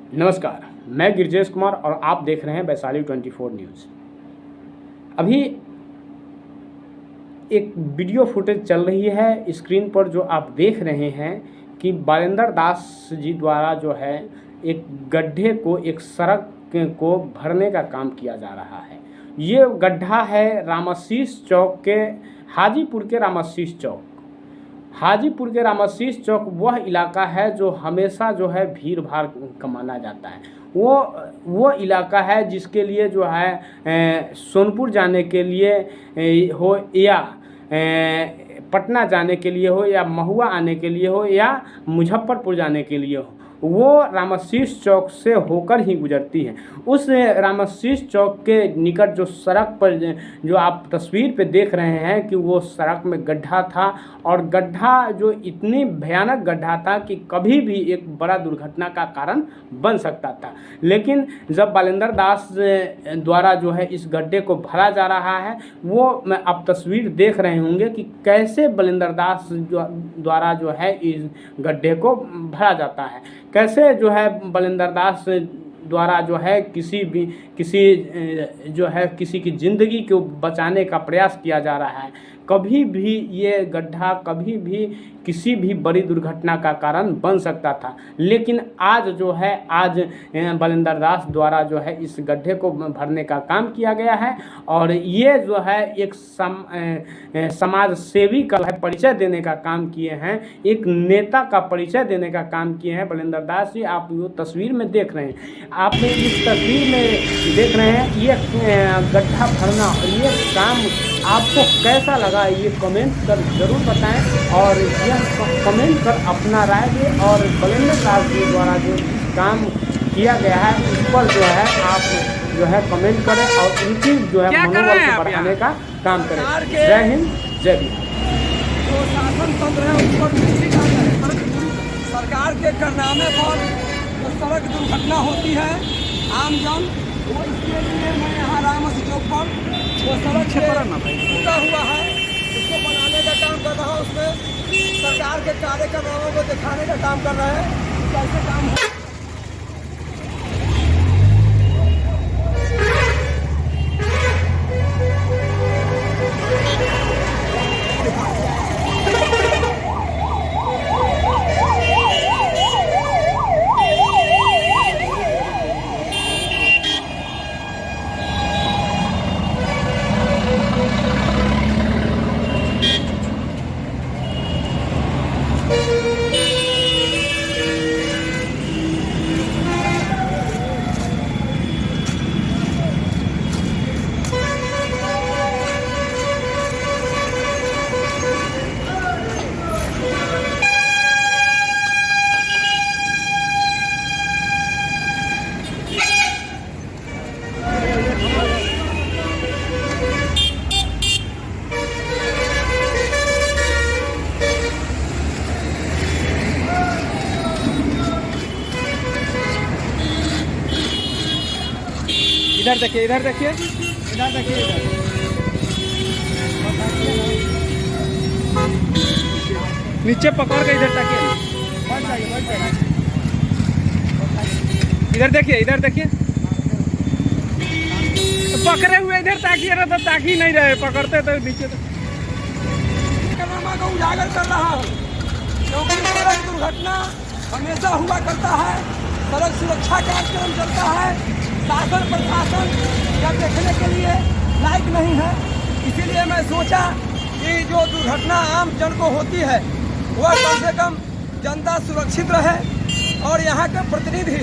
नमस्कार, मैं गिरजेश कुमार और आप देख रहे हैं वैशाली 24 न्यूज़। अभी एक वीडियो फुटेज चल रही है स्क्रीन पर जो आप देख रहे हैं कि बालेंद्र दास जी द्वारा जो है एक गड्ढे को, एक सड़क को भरने का काम किया जा रहा है। ये गड्ढा है रामाशीष चौक के, हाजीपुर के रामाशीष चौक। हाजीपुर के रामाशीष चौक वह इलाका है जो हमेशा जो है भीड़ भाड़ का माना जाता है। वो इलाका है जिसके लिए जो है सोनपुर जाने के लिए हो या पटना जाने के लिए हो या महुआ आने के लिए हो या मुजफ्फरपुर जाने के लिए हो, वो रामाशीष चौक से होकर ही गुजरती है। उस रामाशीष चौक के निकट जो सड़क पर जो आप तस्वीर पे देख रहे हैं कि वो सड़क में गड्ढा था, और गड्ढा जो इतनी भयानक गड्ढा था कि कभी भी एक बड़ा दुर्घटना का कारण बन सकता था। लेकिन जब बालेंद्र दास द्वारा जो है इस गड्ढे को भरा जा रहा है, वो मैं आप तस्वीर देख रहे होंगे कि कैसे बालेंद्र दास द्वारा जो है इस गड्ढे को भरा जाता है, कैसे जो है बालेंद्र दास द्वारा जो है किसी की ज़िंदगी को बचाने का प्रयास किया जा रहा है। कभी भी ये गड्ढा कभी भी किसी भी बड़ी दुर्घटना का कारण बन सकता था, लेकिन आज जो है बालेंद्र दास द्वारा जो है इस गड्ढे को भरने का काम किया गया है। और ये जो है एक समाज सेवी का परिचय देने का काम किए हैं, एक नेता का परिचय देने का काम किए हैं बालेंद्र दास जी। आप वो तस्वीर में देख रहे हैं, आप इस तस्वीर में देख रहे हैं ये गड्ढा भरना, ये काम आपको कैसा लगा ये कमेंट कर ज़रूर बताएं, और यह कमेंट कर अपना राय दें। और बालेंद्र दास जी द्वारा जो काम किया गया है उस पर जो है आप जो है कमेंट करें और उनकी जो है मनोबल को बढ़ाने का काम करें। जय हिंद, जय बिहार। जो शासन तंत्र है उस पर दृष्टि डाल रहे हैं। सरकार के कारनामे पर जो सड़क दुर्घटना होती है आमजन, वो इसके लिए मैं यहाँ रामाशीष चौक पर वो सड़क टूटा हुआ है उसको बनाने का काम कर रहा हूँ। उसमें सरकार के कार्यक्रमों को दिखाने का काम कर रहे हैं कैसे काम हो। इधर देखिए, इधर देखिए, इधर देखिए, नीचे पकड़ के इधर ताकिए, इधर देखिए, इधर देखिए, पकड़े हुए इधर ताकिए ना, तो ताकि नहीं रहे, पकड़ते तो नीचे को उजागर कर रहा हूँ, क्योंकि सड़क दुर्घटना हमेशा हुआ करता है। सड़क सुरक्षा कार्यक्रम चलता है, शासन प्रशासन या देखने के लिए लायक नहीं है। इसीलिए मैं सोचा कि जो दुर्घटना आम जन को होती है वह कम से कम जनता सुरक्षित रहे, और यहाँ के प्रतिनिधि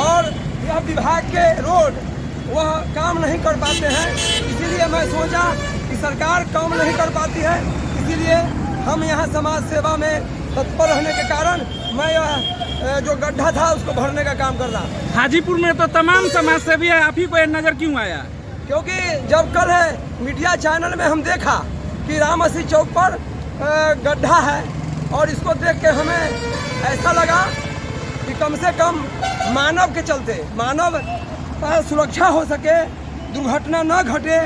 और यह विभाग के रोड वह काम नहीं कर पाते हैं। इसीलिए मैं सोचा कि सरकार काम नहीं कर पाती है, इसीलिए हम यहाँ समाज सेवा में तत्पर रहने के कारण मैं जो गड्ढा था उसको भरने का काम कर रहा। हाजीपुर में तो तमाम समाज सेवी है, आप ही को नजर क्यों आया? क्योंकि जब कल है मीडिया चैनल में हम देखा कि रामाशीष चौक पर गड्ढा है, और इसको देख के हमें ऐसा लगा कि कम से कम मानव के चलते, मानव का सुरक्षा हो सके, दुर्घटना न घटे।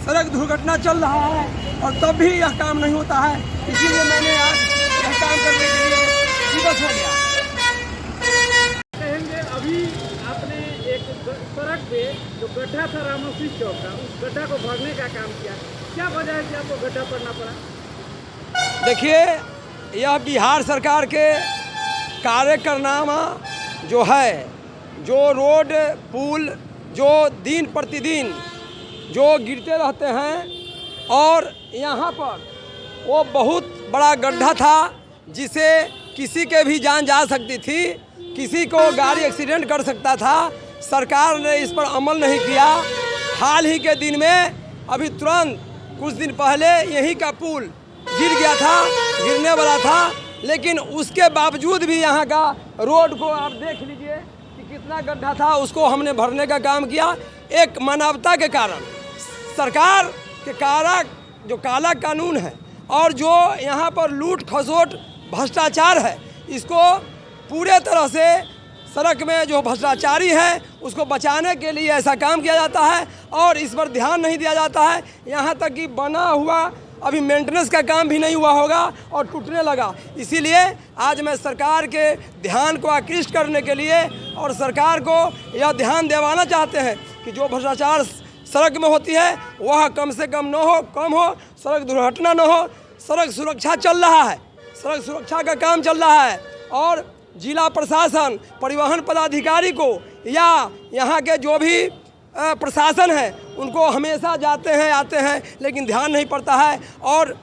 सड़क दुर्घटना चल रहा है और तब भी यह काम नहीं होता है, इसीलिए मैंने आज यह काम करने के लिए दिवस हो गया। अभी गड्ढा को भरने का काम किया, क्या वजह है कि आपको गड्ढा पड़ना पड़ा? देखिए, यह बिहार सरकार के कार्यक्रम जो है, जो रोड पुल जो दिन प्रतिदिन जो गिरते रहते हैं, और यहाँ पर वो बहुत बड़ा गड्ढा था जिसे किसी के भी जान जा सकती थी, किसी को गाड़ी एक्सीडेंट कर सकता था। सरकार ने इस पर अमल नहीं किया। हाल ही के दिन में अभी तुरंत कुछ दिन पहले यहीं का पुल गिर गया था, गिरने वाला था, लेकिन उसके बावजूद भी यहाँ का रोड को आप देख लीजिए कि कितना गड्ढा था, उसको हमने भरने का काम किया। एक मानवता के कारण, सरकार के जो काला कानून है और जो यहाँ पर लूट खसोट भ्रष्टाचार है, इसको पूरे तरह से सड़क में जो भ्रष्टाचारी है उसको बचाने के लिए ऐसा काम किया जाता है और इस पर ध्यान नहीं दिया जाता है। यहाँ तक कि बना हुआ अभी मेंटेनेंस का काम भी नहीं हुआ होगा और टूटने लगा। इसीलिए आज मैं सरकार के ध्यान को आकृष्ट करने के लिए और सरकार को यह ध्यान दिलवाना चाहते हैं कि जो भ्रष्टाचार सड़क में होती है वह कम से कम न हो, कम हो, सड़क दुर्घटना न हो। सड़क सुरक्षा चल रहा है, सड़क सुरक्षा का काम चल रहा है और जिला प्रशासन, परिवहन पदाधिकारी को या यहाँ के जो भी प्रशासन है उनको हमेशा जाते हैं आते हैं, लेकिन ध्यान नहीं पड़ता है। और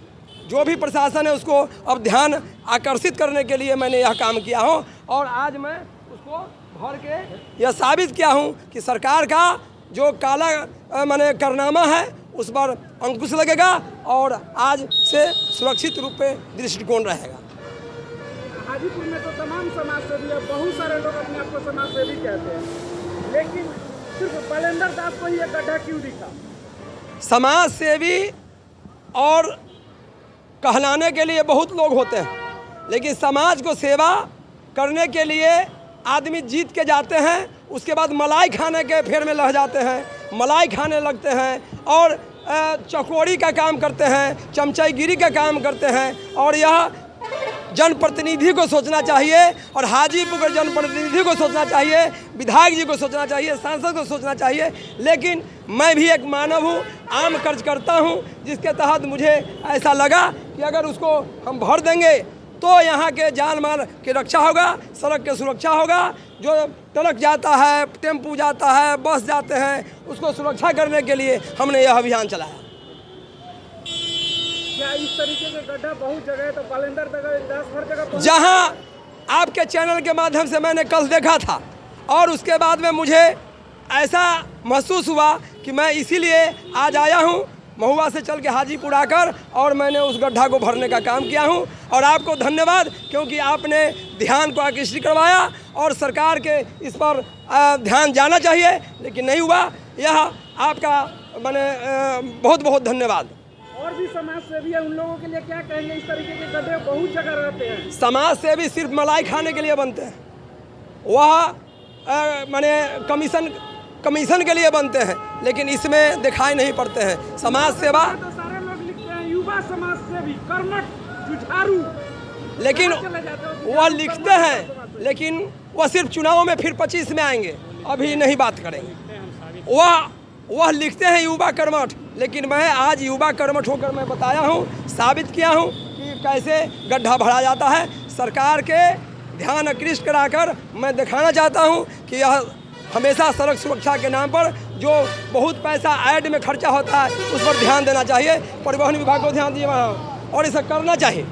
जो भी प्रशासन है उसको अब ध्यान आकर्षित करने के लिए मैंने यह काम किया हूँ और आज मैं उसको भर के यह साबित किया हूँ कि सरकार का जो काला माने कारनामा है उस पर अंकुश लगेगा और आज से सुरक्षित रूप में दृष्टिकोण रहेगा। हाजीपुर में तो तमाम समाज सेवी है, बहुत सारे लोग अपने आप को समाज सेवी कहते हैं, लेकिन सिर्फ बलेंद्र दास को ये गड्ढा क्यों दिखा? समाज सेवी और कहलाने के लिए बहुत लोग होते हैं, लेकिन समाज को सेवा करने के लिए आदमी जीत के जाते हैं, उसके बाद मलाई खाने के फेर में लग जाते हैं, मलाई खाने लगते हैं और चकोरी का काम करते हैं, चमचाईगिरी का काम करते हैं। और यह जनप्रतिनिधि को सोचना चाहिए और हाजीपुर के जनप्रतिनिधि को सोचना चाहिए, विधायक जी को सोचना चाहिए, सांसद को सोचना चाहिए। लेकिन मैं भी एक मानव हूँ, आम कर्जकर्ता हूँ, जिसके तहत मुझे ऐसा लगा कि अगर उसको हम भर देंगे तो यहाँ के जान माल की रक्षा होगा, सड़क की सुरक्षा होगा। जो ट्रक जाता है, टेम्पू जाता है, बस जाते हैं, उसको सुरक्षा करने के लिए हमने यह अभियान चलाया। क्या इस तरीके के गड्ढा बहुत जगह है तो बलेंद्र दास हर जगह जहाँ आपके चैनल के माध्यम से मैंने कल देखा था और उसके बाद में मुझे ऐसा महसूस हुआ कि मैं इसीलिए आज आया हूँ महुआ से चल के हाजीपुर आकर और मैंने उस गड्ढा को भरने का काम किया हूँ। और आपको धन्यवाद, क्योंकि आपने ध्यान को आकृष्ट करवाया और सरकार के इस पर ध्यान जाना चाहिए, लेकिन नहीं हुआ। यह आपका मैंने बहुत बहुत धन्यवाद। और भी समाज सेवी है, उन लोगों के लिए क्या कहेंगे? इस तरीके के गड्ढे बहुत जगह रहते हैं। समाज सेवी सिर्फ मलाई खाने के लिए बनते हैं, वह मैंने कमीशन के लिए बनते हैं, लेकिन इसमें दिखाई नहीं पड़ते हैं। समाज सेवा तो सारे लोग लिखते हैं युवा समाज सेवी, कर्मठ, जुझारू, लेकिन वह लिखते हैं, लेकिन वह सिर्फ चुनाव में फिर 25 में आएंगे, अभी नहीं बात करेंगे। वह लिखते हैं युवा कर्मठ, लेकिन मैं आज युवा कर्मठ होकर मैं बताया हूँ, साबित किया हूँ कि कैसे गड्ढा भरा जाता है। सरकार के ध्यान आकृष्ट कराकर मैं दिखाना चाहता हूँ कि यह हमेशा सड़क सुरक्षा के नाम पर जो बहुत पैसा ऐड में खर्चा होता है उस पर ध्यान देना चाहिए, परिवहन विभाग को ध्यान दिए वहाँ और इसे करना चाहिए।